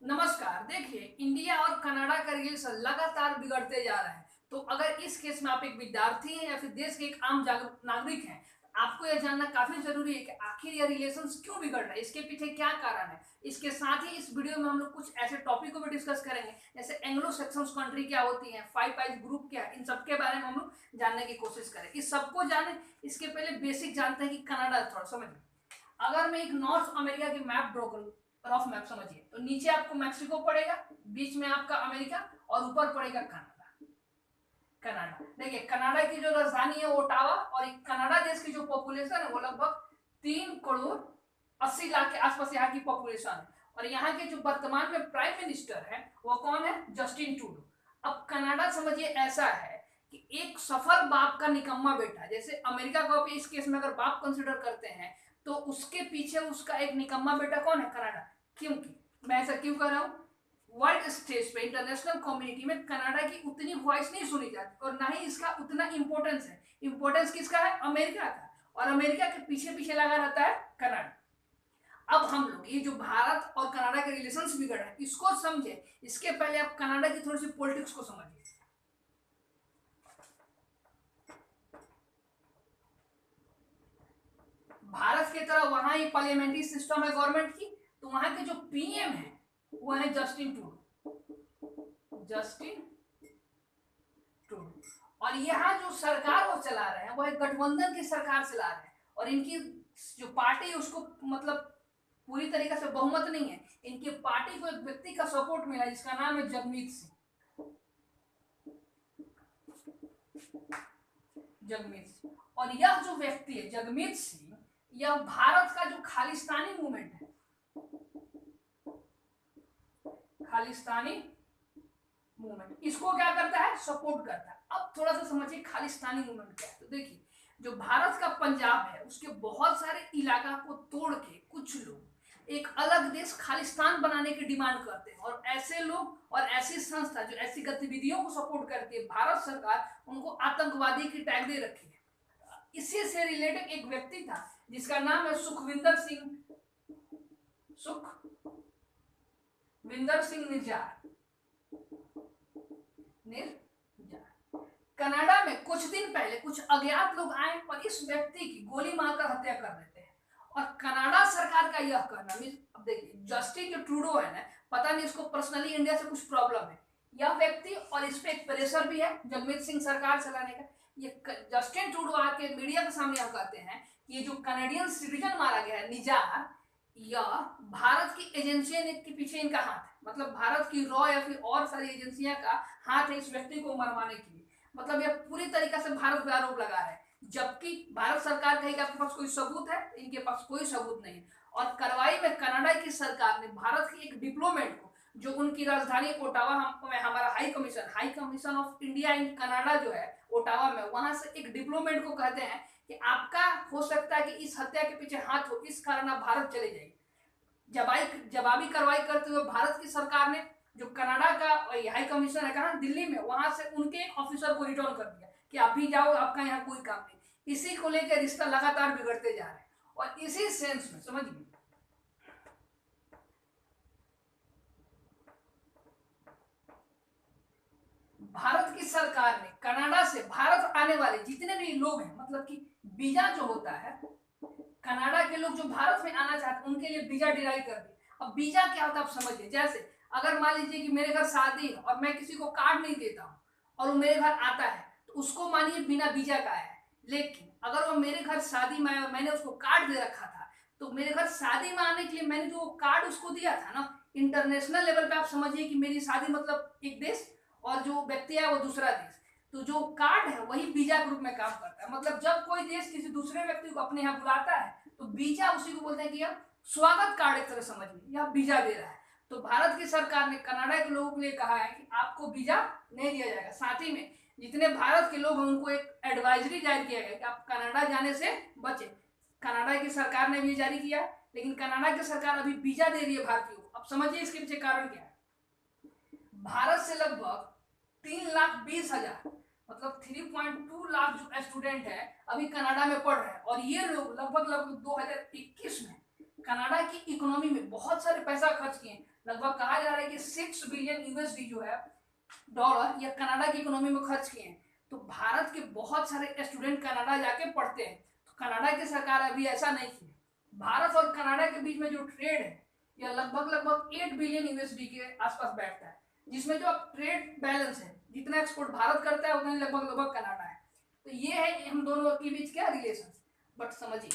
नमस्कार। देखिए, इंडिया और कनाडा का रिलेशन लगातार बिगड़ते जा रहा है। तो अगर इस केस में आप एक विद्यार्थी हैं या फिर देश के एक आम नागरिक हैं, आपको यह जानना काफी जरूरी है कि आखिर यह रिलेशंस क्यों बिगड़ रहा है, इसके पीछे क्या कारण है। इसके साथ ही इस वीडियो में हम लोग कुछ ऐसे टॉपिक को भी डिस्कस करेंगे, जैसे एंग्लो सेक्शंस कंट्री क्या होती है, फाइव आइज ग्रुप क्या है, इन सब के बारे में हम लोग जानने की कोशिश करें। इस सबको जाने इसके पहले बेसिक जानते हैं कि कनाडा थोड़ा समझिए। अगर मैं एक नॉर्थ अमेरिका की मैप ड्रॉ करूं, रफ मैप समझिए, तो नीचे आपको मैक्सिको पड़ेगा, बीच में आपका अमेरिका और ऊपर पड़ेगा कनाडा। कनाडा देखिए, कनाडा की जो राजधानी है ओटावा, और कनाडा देश की जो पॉपुलेशन है वो लगभग 3 करोड़ 80 लाख के आसपास यहाँ की पॉपुलेशन है। और यहाँ के जो वर्तमान में प्राइम मिनिस्टर है वो कौन है? Justin Trudeau. अब कनाडा समझिए ऐसा है कि एक सफल बाप का निकम्मा बेटा, जैसे अमेरिका को भी इस केस में अगर बाप कंसिडर करते हैं, तो उसके पीछे उसका एक निकम्मा बेटा कौन है? कनाडा। क्योंकि मैं ऐसा क्यों कर रहा हूं? वर्ल्ड स्टेज पे, इंटरनेशनल कम्युनिटी में कनाडा की उतनी वॉइस नहीं सुनी जाती और ना ही इसका उतना इंपॉर्टेंस है। इंपॉर्टेंस किसका है? अमेरिका का। और अमेरिका के पीछे पीछे लगा रहता है कनाडा। अब हम लोग ये जो भारत और कनाडा के रिलेशंस बिगड़ रहे हैं इसको समझे, इसके पहले आप कनाडा की थोड़ी सी पॉलिटिक्स को समझिए। भारत की तरह वहां ही पार्लियामेंट्री सिस्टम है गवर्नमेंट की, तो वहां के जो पीएम है वो है जस्टिन ट्रूडो। Justin Trudeau. और यहाँ जो सरकार वो चला रहे हैं वो एक गठबंधन की सरकार चला रहे हैं, और इनकी जो पार्टी है उसको मतलब पूरी तरीके से बहुमत नहीं है। इनकी पार्टी को एक व्यक्ति का सपोर्ट मिला जिसका नाम है जगमीत सिंह। जगमीत सिंह। और यह जो व्यक्ति है जगमीत सिंह, यह भारत का जो खालिस्तानी मूवमेंट है, खालिस्तानी मूवमेंट, इसको क्या करता है? सपोर्ट करता है। अब थोड़ा सा समझिए खालिस्तानी मूवमेंट क्या है। तो देखिए, जो भारत का पंजाब है उसके बहुत सारे इलाका को तोड़ के कुछ लोग एक अलग देश खालिस्तान बनाने की डिमांड करते हैं, और ऐसे लोग और ऐसी संस्था जो ऐसी गतिविधियों को सपोर्ट करती है, भारत सरकार उनको आतंकवादी की टैग दे रखी है। इसी से रिलेटेड एक व्यक्ति था जिसका नाम है सुखविंदर सिंह निज्जार। कनाडा में कुछ दिन पहले कुछ अज्ञात लोग आए और इस व्यक्ति की गोली मारकर हत्या कर देते हैं। और कनाडा सरकार का यह कहना, अब देखिए जस्टिन जो ट्रूडो है ना, पता नहीं इसको पर्सनली इंडिया से कुछ प्रॉब्लम है यह व्यक्ति, और इस पे एक प्रेशर भी है जगमीत सिंह सरकार चलाने का। ये जस्टिन ट्रूडो आके मीडिया के सामने यह कहते हैं कि ये जो कनाडियन सिटीजन मारा गया है निजार, यह भारत की एजेंसियों के पीछे इनका हाथ है। मतलब भारत की रॉ या फिर और सारी एजेंसियां का हाथ है इस व्यक्ति को मरवाने के लिए। मतलब यह पूरी तरीके से भारत पे आरोप लगा रहे हैं, जबकि भारत सरकार कहेगी आपके पास कोई सबूत है, इनके पास कोई सबूत नहीं है। और कार्रवाई में कनाडा की सरकार ने भारत की एक डिप्लोमेट को, जो उनकी राजधानी ओटावा में हमारा high commission of India in Canada जो है ओटावा में, वहां से एक डिप्लोमेट को कहते हैं कि आपका हो सकता है कि इस हत्या के पीछे हाथ हो, इस कारण आप भारत चले जाइए। जवाबी कार्रवाई करते हुए भारत की सरकार ने जो कनाडा का हाई कमीशन है कहा दिल्ली में, वहां से उनके एक ऑफिसर को रिटर्न कर दिया कि आप भी जाओ, आपका यहाँ कोई काम नहीं। इसी को लेकर रिश्ता लगातार बिगड़ते जा रहे हैं। और इसी सेंस में समझिए, भारत की सरकार ने कनाडा से भारत आने वाले जितने भी लोग हैं, मतलब कि वीजा जो होता है, कनाडा के लोग जो भारत में आना चाहते हैं उनके लिए वीजा डिराई कर दिया। अब वीजा क्या होता है आप समझिए, जैसे अगर मान लीजिए कि मेरे घर शादी है और मैं किसी को कार्ड नहीं देता हूँ और वो मेरे घर आता है, तो उसको मानिए बिना वीजा का है। लेकिन अगर वो मेरे घर शादी में आया और मैंने उसको कार्ड दे रखा था, तो मेरे घर शादी में आने के लिए मैंने जो कार्ड उसको दिया था ना, इंटरनेशनल लेवल पे आप समझिए कि मेरी शादी मतलब एक देश और जो व्यक्ति है वो दूसरा देश, तो जो कार्ड है वही वीजा के रूप में काम करता है। मतलब जब कोई देश किसी दूसरे व्यक्ति को अपने यहाँ बुलाता है तो वीजा उसी को बोलते हैं कि यह स्वागत कार्ड एक तरह समझिए, यह वीजा दे रहा है। तो भारत की सरकार ने कनाडा के लोगों के लिए कहा है कि आपको वीजा नहीं दिया जाएगा। साथ ही में जितने भारत के लोग हैं उनको एक एडवाइजरी जारी किया गया कि आप कनाडा जाने से बचें। कनाडा की सरकार ने भी जारी किया, लेकिन कनाडा की सरकार अभी वीजा दे रही है भारतीयों को। अब समझिए इसके पीछे कारण क्या है। भारत से लगभग 3,20,000 मतलब 3.2 लाख जो स्टूडेंट है अभी कनाडा में पढ़ रहे हैं, और ये लोग लगभग 2021 में कनाडा की इकोनॉमी में बहुत सारे पैसा खर्च किए, लगभग कहा जा रहा है कि 6 बिलियन यूएसडी जो है डॉलर या कनाडा की इकोनॉमी में खर्च किए हैं। तो भारत के बहुत सारे स्टूडेंट कनाडा जाके पढ़ते हैं। तो कनाडा की सरकार अभी ऐसा नहीं की। भारत और कनाडा के बीच में जो ट्रेड है यह लगभग लगभग 8 बिलियन यूएसडी के आसपास बैठता है, जिसमें जो ट्रेड बैलेंस है, जितना एक्सपोर्ट भारत करता है उतना ही लगभग लगभग कनाडा है। तो ये है हम दोनों के बीच क्या रिलेशन। बट समझिए,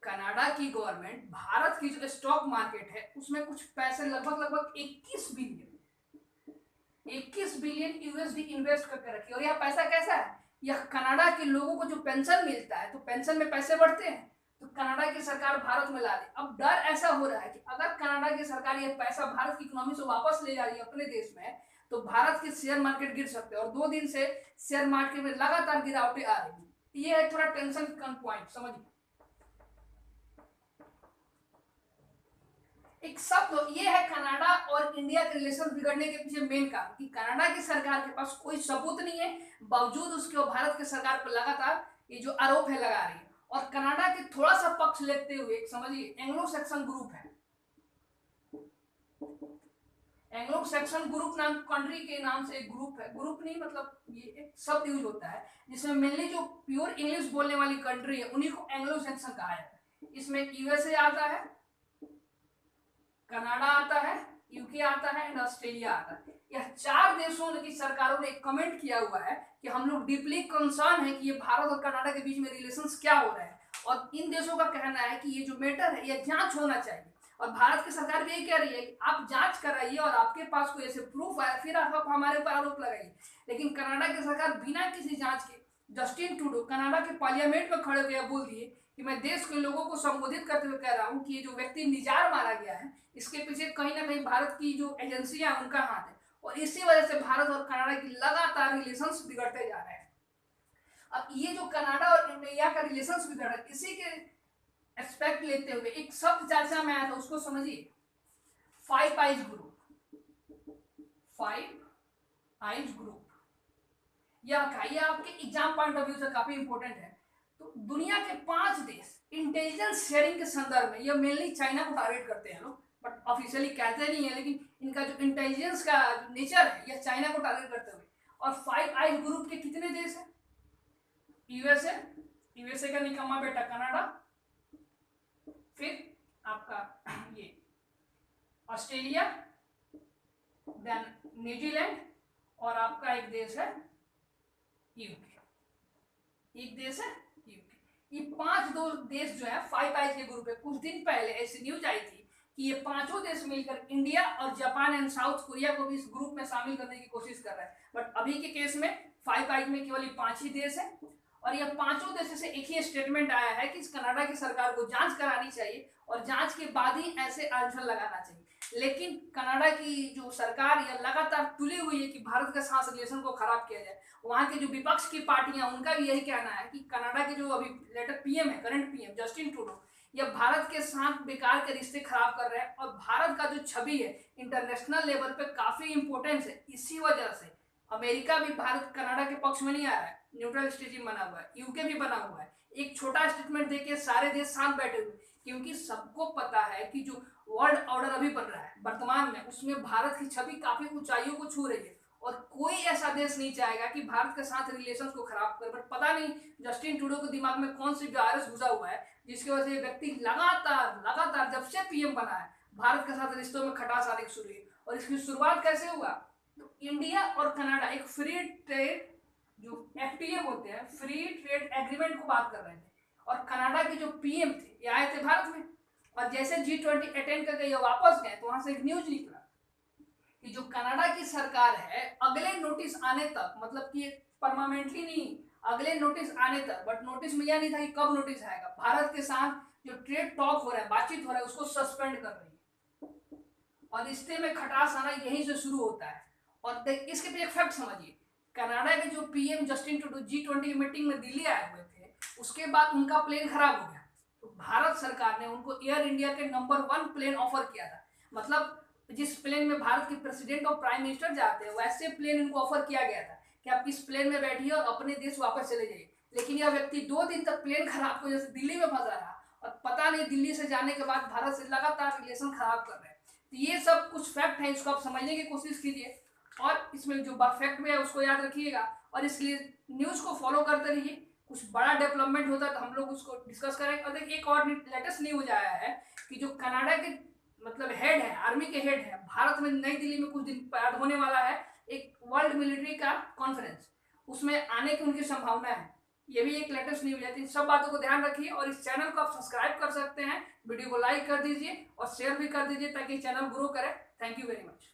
कनाडा की गवर्नमेंट भारत की जो स्टॉक मार्केट है उसमें कुछ पैसे लगभग लगभग 21 बिलियन यूएसडी इन्वेस्ट करके रखी। और यह पैसा कैसा है, यह कनाडा के लोगों को जो पेंशन मिलता है, तो पेंशन में पैसे बढ़ते हैं, तो कनाडा की सरकार भारत में ला दे। अब डर ऐसा हो रहा है कि अगर कनाडा की सरकार यह पैसा भारत की इकोनॉमी से वापस ले जा रही है अपने देश में, तो भारत के शेयर मार्केट गिर सकते हैं। और 2 दिन से शेयर मार्केट में लगातार गिरावटें आ रही है। ये है थोड़ा टेंशन का पॉइंट, समझिए। एक सब ये है कनाडा और इंडिया के रिलेशन बिगड़ने के पीछे मेन कारण, कि कनाडा की सरकार के पास कोई सबूत नहीं है, बावजूद उसके वो भारत की सरकार पर लगातार ये जो आरोप है लगा रही है। और कनाडा के थोड़ा सा पक्ष लेते हुए समझिए, एंग्लो सैक्सन ग्रुप है, एंग्लो सैक्सन ग्रुप नाम कंट्री के नाम से एक ग्रुप है। ग्रुप नहीं मतलब ये एक शब्द यूज होता है जिसमें मेनली जो प्योर इंग्लिश बोलने वाली कंट्री है उन्हीं को एंग्लो सैक्सन कहा जाता है। इसमें यूएसए आता है, कनाडा आता है, यूके आता है एंड ऑस्ट्रेलिया आता है। यह 4 देशों की सरकारों ने एक कमेंट किया हुआ है कि हम लोग डीपली कंसर्न है कि ये भारत और कनाडा के बीच में रिलेशंस क्या हो रहे हैं। और इन देशों का कहना है कि ये जो मैटर है यह जांच होना चाहिए। और भारत की सरकार भी यही कह रही है कि आप जांच कराइए और आपके पास कोई ऐसे प्रूफ है फिर आप हमारे ऊपर आरोप लगाइए। लेकिन कनाडा की सरकार बिना किसी जांच के, जस्टिन ट्रूडो कनाडा के पार्लियामेंट में खड़े हुए बोल दिए कि मैं देश के लोगों को संबोधित करते हुए कह रहा हूं कि ये जो व्यक्ति निजार मारा गया है इसके पीछे कहीं ना कहीं भारत की जो एजेंसियां हैं उनका हाथ है। और इसी वजह से भारत और कनाडा की लगातार रिलेशंस बिगड़ते जा रहे हैं। अब ये जो कनाडा और इंडिया का रिलेशंस बिगड़ रहा है, इसी के एस्पेक्ट लेते हुए एक शब्द चर्चा में आया था, उसको समझिए, 5 आइज ग्रुप। 5 आइज ग्रुप यह आपके एग्जाम पॉइंट ऑफ व्यू से काफी इंपॉर्टेंट है। तो दुनिया के 5 देश इंटेलिजेंस शेयरिंग के संदर्भ में, यह मेनली चाइना को टारगेट करते हैं लोग, बट ऑफिशियली कहते नहीं है, लेकिन इनका जो इंटेलिजेंस का नेचर है यह चाइना को टारगेट करते हुए। और 5 आइज ग्रुप के कितने देश हैं? यूएसए का निकम्मा बेटा कनाडा, फिर आपका ये ऑस्ट्रेलिया, देन न्यूजीलैंड, और आपका एक देश है यूके। एक देश है यूके। ये 5 देश जो है 5 आइज के ग्रुप है। कुछ दिन पहले ऐसी न्यूज आई थी कि ये 5 देश मिलकर इंडिया और जापान एंड साउथ कोरिया को भी इस ग्रुप में शामिल करने की कोशिश कर रहे हैं। बट अभी के केस में 5 आइज में केवल 5 ही देश है। और यह 5 देशों से एक ही स्टेटमेंट आया है कि इस कनाडा की सरकार को जांच करानी चाहिए और जांच के बाद ही ऐसे आंसर लगाना चाहिए। लेकिन कनाडा की जो सरकार यह लगातार तुली हुई है कि भारत के साथ रिलेशन को खराब किया जाए। वहां के जो विपक्ष की पार्टियां, उनका भी यही कहना है कि कनाडा के जो अभी लेटर पीएम है, करंट पीएम जस्टिन ट्रूडो, यह भारत के साथ बेकार के रिश्ते खराब कर रहे हैं। और भारत का जो छवि है इंटरनेशनल लेवल पे काफी इंपॉर्टेंस है। इसी वजह से अमेरिका भी भारत कनाडा के पक्ष में नहीं आ रहा है, न्यूट्रल स्टेटमेंट बना हुआ है, यूके भी बना हुआ है। एक छोटा स्टेटमेंट देके सारे देश साथ बैठे हुए, क्योंकि सबको पता है कि जो वर्ल्ड ऑर्डर अभी बन रहा है वर्तमान में, उसमें भारत की छवि काफी ऊंचाइयों को छू रही है। और कोई ऐसा देश नहीं चाहेगा कि भारत के साथ रिलेशंस को खराब करे। बट पता नहीं जस्टिन ट्रूडो के दिमाग में कौन सी वायरस घुसा हुआ है जिसकी वजह से ये व्यक्ति लगातार जब से पीएम बना है भारत के साथ रिश्तों में खटास आने शुरू हुई। और इसकी शुरुआत कैसे हुआ, तो इंडिया और कनाडा एक फ्री ट्रेड जो एफटीए होते हैं, फ्री ट्रेड एग्रीमेंट को बात कर रहे थे। और कनाडा के जो पीएम थे ये आए थे भारत में, और जैसे G20 अटेंड करके ये वापस गए तो वहां से एक न्यूज निकला कि जो कनाडा की सरकार है अगले नोटिस आने तक, मतलब कि परमानेंटली नहीं, अगले नोटिस आने तक, बट नोटिस में यह नहीं था कि कब नोटिस आएगा, भारत के साथ जो ट्रेड टॉक हो रहा है, बातचीत हो रहा है, उसको सस्पेंड कर रही है। और रिश्ते में खटास आना यहीं से शुरू होता है। और इसके भी एक फैक्ट समझिए, कनाडा के जो PM Justin Trudeau G20 meeting में दिल्ली आए हुए थे, उसके बाद उनका प्लेन खराब हो गया। तो भारत सरकार ने उनको एयर इंडिया के नंबर 1 प्लेन ऑफर किया था। मतलब जिस प्लेन में भारत के प्रेसिडेंट और प्राइम मिनिस्टर जाते हैं वैसे प्लेन इनको ऑफर किया गया था कि आप इस प्लेन में बैठिए और अपने देश वापस चले जाइए। लेकिन यह व्यक्ति 2 दिन तक प्लेन खराब की वजह से दिल्ली में फंसा रहा, और पता नहीं दिल्ली से जाने के बाद भारत से लगातार रिलेशन खराब कर रहे हैं। तो ये सब कुछ फैक्ट है, इसको आप समझने की कोशिश कीजिए और इसमें जो फैक्ट भी है उसको याद रखिएगा और इसके लिए न्यूज़ को फॉलो करते रहिए। कुछ बड़ा डेवलपमेंट होता है तो हम लोग उसको डिस्कस करेंगे। और देखिए एक और लेटेस्ट न्यूज आया है कि जो कनाडा के मतलब हेड है, आर्मी के हेड है, भारत में नई दिल्ली में कुछ दिन बाद होने वाला है एक वर्ल्ड मिलिट्री का कॉन्फ्रेंस, उसमें आने की उनकी संभावना है। ये भी एक लेटेस्ट न्यूज है। इन सब बातों को ध्यान रखिए और इस चैनल को आप सब्सक्राइब कर सकते हैं, वीडियो को लाइक कर दीजिए और शेयर भी कर दीजिए ताकि चैनल ग्रो करे। Thank you very much.